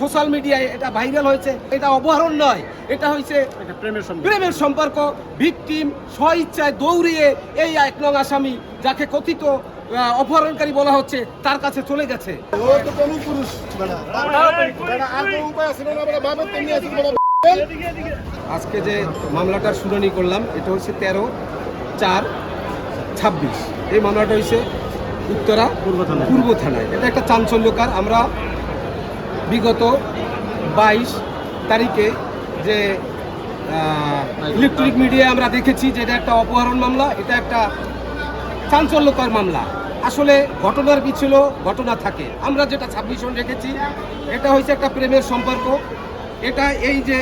Social মিডিয়ায় এটা viral হয়েছে, এটা অপহরণ নয়, এটা হয়েছে প্রেমের সম্পর্ক। ভিকটিম স্বইচ্ছায় দৌড়িয়ে এই 1 নং আসামি যাকে কথিত অপহরণকারী বলা হচ্ছে তার কাছে চলে গেছে। আজকে যে মামলাটার শুনানি করলাম এটা হচ্ছে 13/4/26। এই মামলাটা হয়েছে উত্তরা পূর্ব থানায়। এটা একটা চাঞ্চল্যকার। আমরা বিগত 22 তারিখে যে ইলেকট্রনিক মিডিয়ায় আমরা দেখেছি যে এটা একটা অপহরণ মামলা, এটা একটা চাঞ্চল্যকর মামলা। আসলে ঘটনার পিছনেও ঘটনা থাকে। আমরা যেটা সাবমিশন রেখেছি এটা হচ্ছে একটা প্রেমের সম্পর্ক। এটা এই যে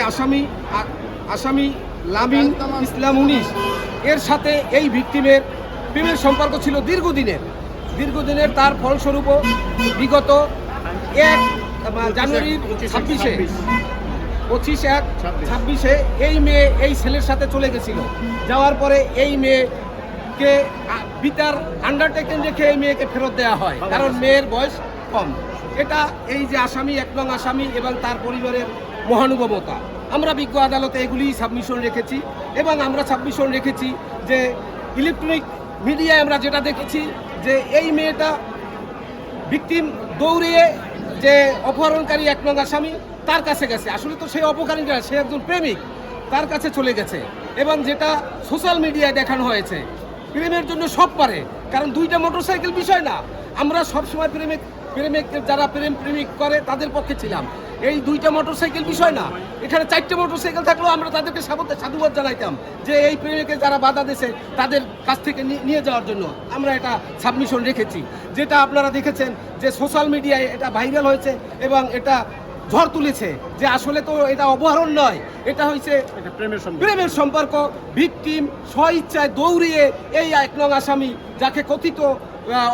আসামি লামিন ইসলাম 19 এর সাথে এই ভিকটিমের প্রেমের সম্পর্ক ছিল দীর্ঘদিনের। তার ফলস্বরূপ বিগত 1 জানুয়ারি 25/1/26 এই মেয়ে এই ছেলের সাথে চলে গেছিল। যাওয়ার পরে এই মেয়েকে বিতার আন্ডারটেকিং রেখে এই মেয়েকে ফেরত দেওয়া হয়, কারণ মেয়ের বয়স কম। এটা এই যে আসামি 1 নং আসামি এবং তার পরিবারের মহানুভবতা। আমরা বিজ্ঞ আদালতে এগুলি সাবমিশন রেখেছি এবং আমরা সাবমিশন রেখেছি যে ইলেকট্রনিক মিডিয়ায় আমরা যেটা দেখেছি যে এই মেয়েটা ভিকটিম দৌড়িয়ে যে অপহরণকারী 1 নং আসামি তার কাছে গেছে। আসলে তো সেই অপহরণকারী সে একজন প্রেমিক, তার কাছে চলে গেছে। এবং যেটা সোশ্যাল মিডিয়ায় দেখানো হয়েছে, প্রেমের জন্য সব পারে, কারণ 2টা মোটরসাইকেল বিষয় না। আমরা সবসময় প্রেমিক যারা প্রেমিক করে তাদের পক্ষে ছিলাম। এই 2টা মোটরসাইকেল বিষয় না, এখানে 4টে মোটরসাইকেল থাকলেও আমরা তাদেরকে সাধুবাদ জানাইতাম যে এই প্রেমিকের যারা বাধা দিয়েছে তাদের কাছ থেকে নিয়ে যাওয়ার জন্য আমরা এটা সাবমিশন রেখেছি। যেটা আপনারা দেখেছেন যে সোশ্যাল মিডিয়ায় এটা ভাইরাল হয়েছে এবং এটা ঝড় তুলেছে যে আসলে তো এটা অপহরণ নয়, এটা হয়েছে প্রেমের সম্পর্ক। ভিকটিম স্বইচ্ছায় দৌড়িয়ে এই 1 নং আসামি যাকে কথিত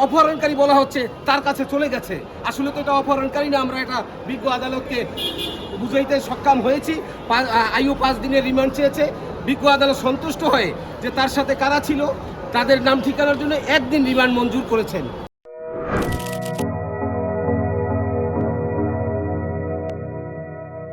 অপহরণকারী বলা হচ্ছে তার কাছে চলে গেছে। আসলে তো এটা অপহরণকারী না। আমরা এটা বিজ্ঞ আদালতকে বুঝাইতে সক্ষম হয়েছি। আইও 5 দিনের রিমান্ড চেয়েছে। বিজ্ঞ আদালত সন্তুষ্ট হয়ে যে তার সাথে কারা ছিল তাদের নাম ঠিকানার জন্য 1 দিন রিমান্ড মঞ্জুর করেছেন।